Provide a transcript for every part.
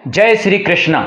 जय श्री कृष्णा।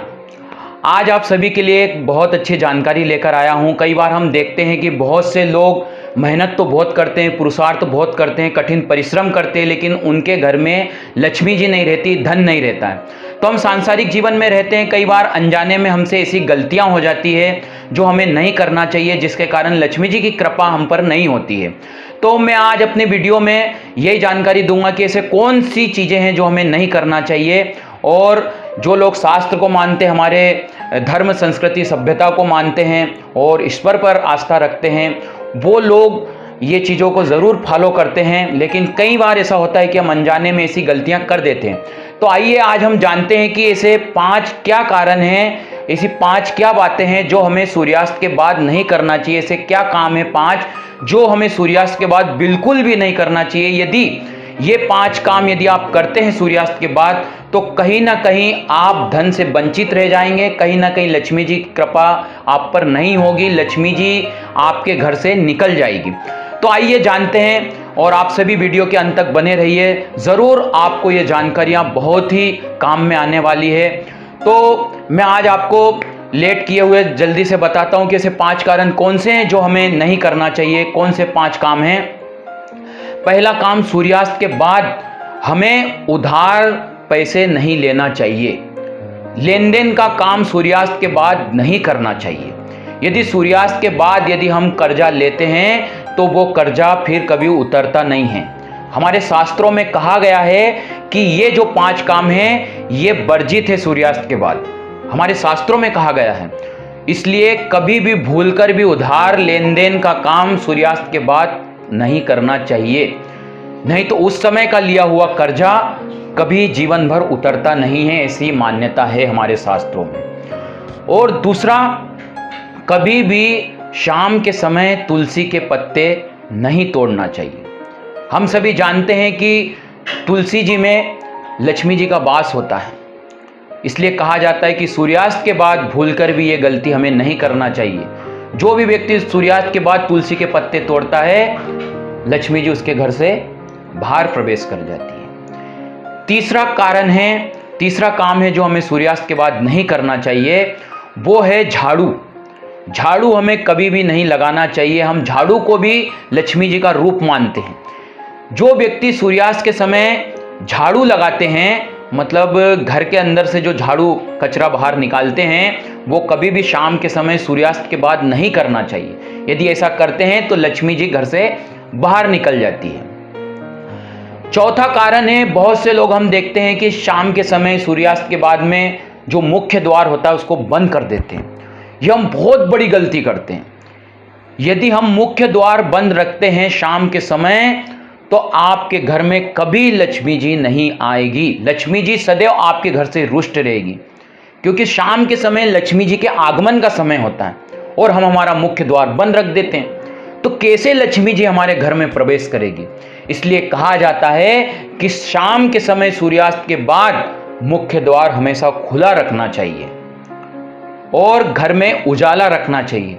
आज आप सभी के लिए एक बहुत अच्छी जानकारी लेकर आया हूं। कई बार हम देखते हैं कि बहुत से लोग मेहनत तो बहुत करते हैं, पुरुषार्थ तो बहुत करते हैं, कठिन परिश्रम करते हैं, लेकिन उनके घर में लक्ष्मी जी नहीं रहती, धन नहीं रहता है। तो हम सांसारिक जीवन में रहते हैं, कई बार अनजाने में हमसे ऐसी गलतियां हो जाती है जो हमें नहीं करना चाहिए, जिसके कारण लक्ष्मी जी की कृपा हम पर नहीं होती है। तो मैं आज अपने वीडियो में यही जानकारी दूंगा कि ऐसे कौन सी चीज़ें हैं जो हमें नहीं करना चाहिए। और जो लोग शास्त्र को मानते हैं, हमारे धर्म संस्कृति सभ्यता को मानते हैं और ईश्वर पर आस्था रखते हैं, वो लोग ये चीज़ों को ज़रूर फॉलो करते हैं। लेकिन कई बार ऐसा होता है कि हम अनजाने में ऐसी गलतियां कर देते हैं। तो आइए आज हम जानते हैं कि ऐसे 5 क्या कारण हैं, ऐसी 5 क्या बातें हैं जो हमें सूर्यास्त के बाद नहीं करना चाहिए। ऐसे क्या काम है 5 जो हमें सूर्यास्त के बाद बिल्कुल भी नहीं करना चाहिए। यदि ये 5 काम यदि आप करते हैं सूर्यास्त के बाद, तो कहीं ना कहीं आप धन से वंचित रह जाएंगे, कहीं ना कहीं लक्ष्मी जी की कृपा आप पर नहीं होगी, लक्ष्मी जी आपके घर से निकल जाएगी। तो आइए जानते हैं और आप सभी वीडियो के अंत तक बने रहिए, ज़रूर आपको ये जानकारियाँ बहुत ही काम में आने वाली है। तो मैं आज आपको लेट किए हुए जल्दी से बताता हूँ कि ऐसे 5 कारण कौन से हैं जो हमें नहीं करना चाहिए। कौन से 5 काम हैं? पहला काम, सूर्यास्त के बाद हमें उधार पैसे नहीं लेना चाहिए। लेन देन का काम सूर्यास्त के बाद नहीं करना चाहिए। यदि सूर्यास्त के बाद यदि हम कर्जा लेते हैं तो वो कर्जा फिर कभी उतरता नहीं है। हमारे शास्त्रों में कहा गया है कि ये जो 5 काम हैं ये वर्जित है सूर्यास्त के बाद, हमारे शास्त्रों में कहा गया है। इसलिए कभी भी भूलकर भी उधार लेन देन का काम सूर्यास्त के बाद नहीं करना चाहिए, नहीं तो उस समय का लिया हुआ कर्जा कभी जीवन भर उतरता नहीं है, ऐसी मान्यता है हमारे शास्त्रों में। और दूसरा, कभी भी शाम के समय तुलसी के पत्ते नहीं तोड़ना चाहिए। हम सभी जानते हैं कि तुलसी जी में लक्ष्मी जी का वास होता है, इसलिए कहा जाता है कि सूर्यास्त के बाद भूलकर भी ये गलती हमें नहीं करना चाहिए। जो भी व्यक्ति सूर्यास्त के बाद तुलसी के पत्ते तोड़ता है, लक्ष्मी जी उसके घर से बाहर प्रवेश कर जाती है। तीसरा काम है जो हमें सूर्यास्त के बाद नहीं करना चाहिए, वो है झाड़ू। झाड़ू हमें कभी भी नहीं लगाना चाहिए। हम झाड़ू को भी लक्ष्मी जी का रूप मानते हैं। जो व्यक्ति सूर्यास्त के समय झाड़ू लगाते हैं, मतलब घर के अंदर से जो झाड़ू कचरा बाहर निकालते हैं, वो कभी भी शाम के समय सूर्यास्त के बाद नहीं करना चाहिए। यदि ऐसा करते हैं तो लक्ष्मी जी घर से बाहर निकल जाती है। चौथा कारण है, बहुत से लोग हम देखते हैं कि शाम के समय सूर्यास्त के बाद में जो मुख्य द्वार होता है उसको बंद कर देते हैं। यह हम बहुत बड़ी गलती करते हैं। यदि हम मुख्य द्वार बंद रखते हैं शाम के समय, तो आपके घर में कभी लक्ष्मी जी नहीं आएगी। लक्ष्मी जी सदैव आपके घर से रुष्ट रहेगी, क्योंकि शाम के समय लक्ष्मी जी के आगमन का समय होता है और हम हमारा मुख्य द्वार बंद रख देते हैं, तो कैसे लक्ष्मी जी हमारे घर में प्रवेश करेगी। इसलिए कहा जाता है कि शाम के समय सूर्यास्त के बाद मुख्य द्वार हमेशा खुला रखना चाहिए और घर में उजाला रखना चाहिए,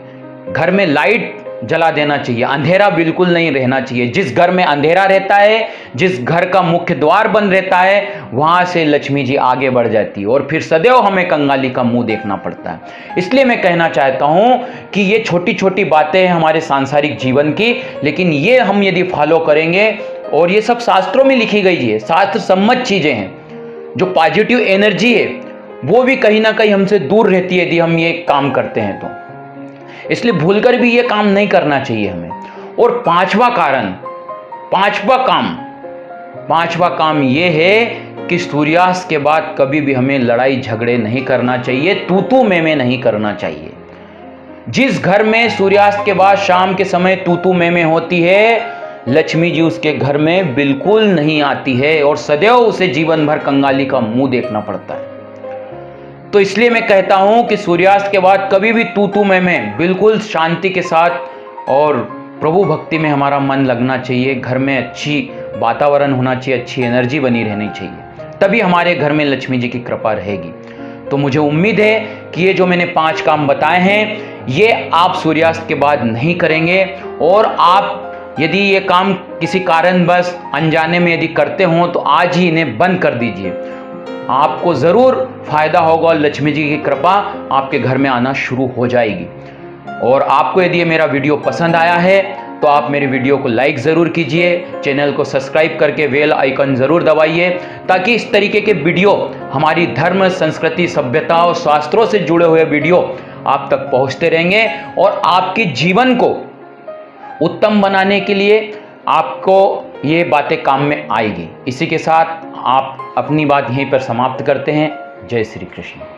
घर में लाइट जला देना चाहिए, अंधेरा बिल्कुल नहीं रहना चाहिए। जिस घर में अंधेरा रहता है, जिस घर का मुख्य द्वार बंद रहता है, वहां से लक्ष्मी जी आगे बढ़ जाती है और फिर सदैव हमें कंगाली का मुंह देखना पड़ता है। इसलिए मैं कहना चाहता हूं कि ये छोटी छोटी बातें हैं हमारे सांसारिक जीवन की, लेकिन ये हम यदि फॉलो करेंगे, और ये सब शास्त्रों में लिखी गई है, शास्त्र सम्मत चीजें हैं, जो पॉजिटिव एनर्जी है वो भी कहीं ना कहीं हमसे दूर रहती है यदि हम ये काम करते हैं तो। इसलिए भूलकर भी ये काम नहीं करना चाहिए हमें। और पांचवा काम ये है कि सूर्यास्त के बाद कभी भी हमें लड़ाई झगड़े नहीं करना चाहिए, तू तू मैं नहीं करना चाहिए। जिस घर में सूर्यास्त के बाद शाम के समय तू तू मैं होती है, लक्ष्मी जी उसके घर में बिल्कुल नहीं आती है और सदैव उसे जीवन भर कंगाली का मुंह देखना पड़ता है। तो इसलिए मैं कहता हूं कि सूर्यास्त के बाद कभी भी तू तू मैं बिल्कुल शांति के साथ और प्रभु भक्ति में हमारा मन लगना चाहिए। घर में अच्छी वातावरण होना चाहिए, अच्छी एनर्जी बनी रहनी चाहिए, तभी हमारे घर में लक्ष्मी जी की कृपा रहेगी। तो मुझे उम्मीद है कि ये जो मैंने 5 काम बताए हैं ये आप सूर्यास्त के बाद नहीं करेंगे। और आप यदि ये काम किसी कारणवश अनजाने में यदि करते हो तो आज ही इन्हें बंद कर दीजिए। आपको ज़रूर फायदा होगा और लक्ष्मी जी की कृपा आपके घर में आना शुरू हो जाएगी। और आपको यदि ये मेरा वीडियो पसंद आया है तो आप मेरे वीडियो को लाइक ज़रूर कीजिए, चैनल को सब्सक्राइब करके बेल आइकन ज़रूर दबाइए, ताकि इस तरीके के वीडियो, हमारी धर्म, संस्कृति, सभ्यता और शास्त्रों से जुड़े हुए वीडियो आप तक पहुंचते रहेंगे और आपके जीवन को उत्तम बनाने के लिए आपको ये बातें काम में आएगी। इसी के साथ आप अपनी बात यहीं पर समाप्त करते हैं। जय श्री कृष्ण।